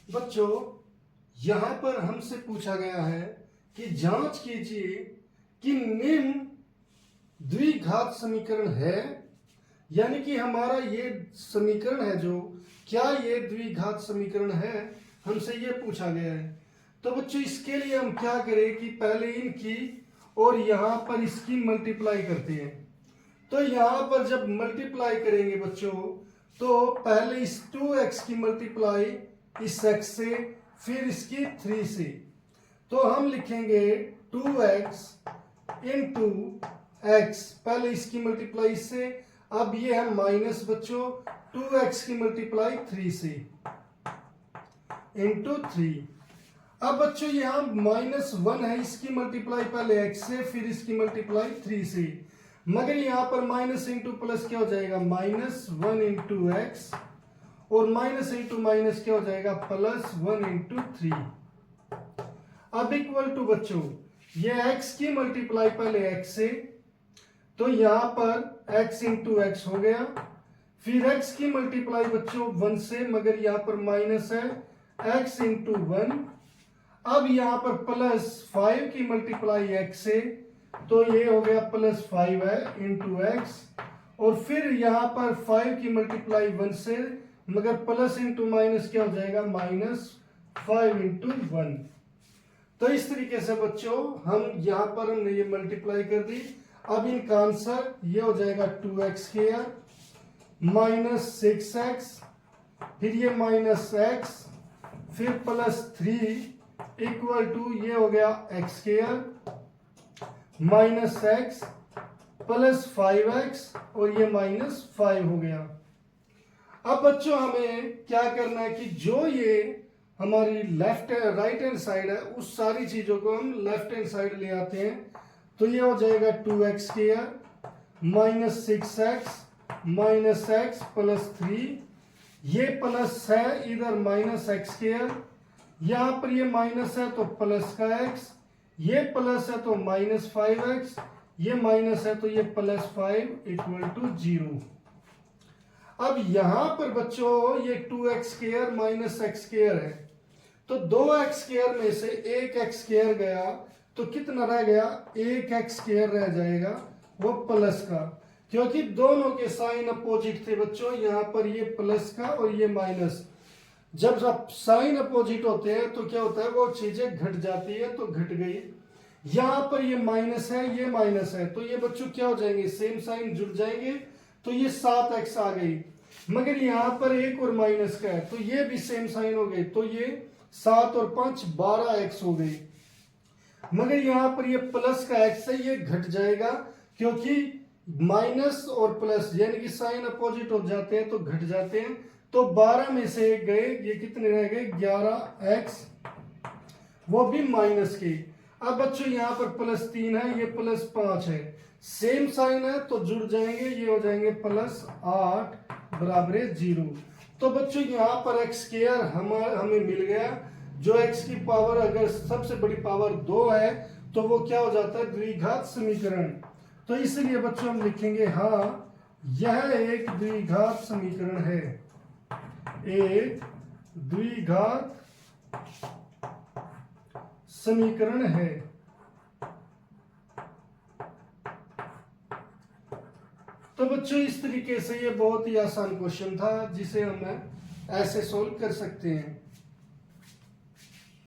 बच्चों यहां पर हमसे पूछा गया है कि जांच कीजिए कि निम्न द्विघात समीकरण है, यानी कि हमारा ये समीकरण है जो, क्या ये द्विघात समीकरण है, हमसे ये पूछा गया है। तो बच्चों इसके लिए हम क्या करें कि पहले इनकी और यहां पर इसकी मल्टीप्लाई करते हैं। तो यहां पर जब मल्टीप्लाई करेंगे बच्चों, तो पहले इस 2x की मल्टीप्लाई इस x से, फिर इसकी 3 से। तो हम लिखेंगे 2x इंटू x, पहले इसकी मल्टीप्लाई इससे, अब ये है माइनस बच्चों 2x की मल्टीप्लाई 3 से इंटू 3। अब बच्चों यहां -1 है, इसकी मल्टीप्लाई पहले x से, फिर इसकी मल्टीप्लाई 3 से, मगर यहां पर माइनस इंटू प्लस क्या हो जाएगा, -1 इंटू एक्स, और माइनस इंटू माइनस क्या हो जाएगा, +1 इंटू 3। अब इक्वल टू बच्चों ये x की मल्टीप्लाई पहले x से, तो यहां पर x इंटू एक्स हो गया, फिर x की मल्टीप्लाई बच्चों 1 से, मगर यहां पर माइनस है, x इंटू 1। अब यहां पर +5 की मल्टीप्लाई x से, तो ये हो गया +5 है इंटू एक्स, और फिर यहां पर 5 की मल्टीप्लाई 1 से, मगर प्लस इंटू माइनस क्या हो जाएगा, -5 इंटू 1। तो इस तरीके से बच्चों हम यहां पर हमने ये मल्टीप्लाई कर दी। अब इनका आंसर ये हो जाएगा 2x² -6x, फिर ये -x, फिर +3 इक्वल टू ये हो गया x² -x +5x, और ये -5 हो गया। अब बच्चों हमें क्या करना है कि जो ये हमारी राइट हैंड साइड है, उस सारी चीजों को हम लेफ्ट हैंड साइड ले आते हैं। तो ये हो जाएगा 2x² -6x -x +3, ये प्लस है इधर -x², यहां पर ये माइनस है तो प्लस का x, ये प्लस है तो -5x, ये माइनस है तो ये +5 इक्वल टू 0। अब यहां पर बच्चों ये 2x² -x² है, तो 2x² में से एक x² गया, तो कितना रह गया, एक x² रह जाएगा, वो प्लस का, क्योंकि दोनों के साइन अपोजिट थे बच्चों। यहां पर ये प्लस का और ये माइनस, जब साइन अपोजिट होते हैं तो क्या होता है, वो चीजें घट जाती है, तो घट गई। यहां पर ये माइनस है, ये माइनस है, तो ये बच्चों क्या हो जाएंगे, सेम साइन जुड़ जाएंगे, तो ये 7x आ गई। मगर यहां पर एक और माइनस का है, तो ये भी सेम साइन हो गए, तो ये 7 और 5 12x हो गई। मगर यहां पर ये प्लस का x है, ये घट जाएगा, क्योंकि माइनस और प्लस यानी कि साइन अपोजिट हो जाते हैं तो घट जाते हैं। तो 12 में से एक गए, ये कितने रह गए, 11x, वो भी माइनस के। अब बच्चों यहां पर +3 है, ये +5 है, सेम साइन है तो जुड़ जाएंगे, ये हो जाएंगे +8 बराबर 0। तो बच्चों यहां पर x² हमें मिल गया, जो x की पावर अगर सबसे बड़ी पावर 2 है तो वो क्या हो जाता है, द्विघात समीकरण। तो इसलिए बच्चों हम लिखेंगे हाँ यह एक द्विघात समीकरण है, एक द्विघात समीकरण है। तो बच्चों इस तरीके से ये बहुत ही आसान क्वेश्चन था, जिसे हम ऐसे सोल्व कर सकते हैं।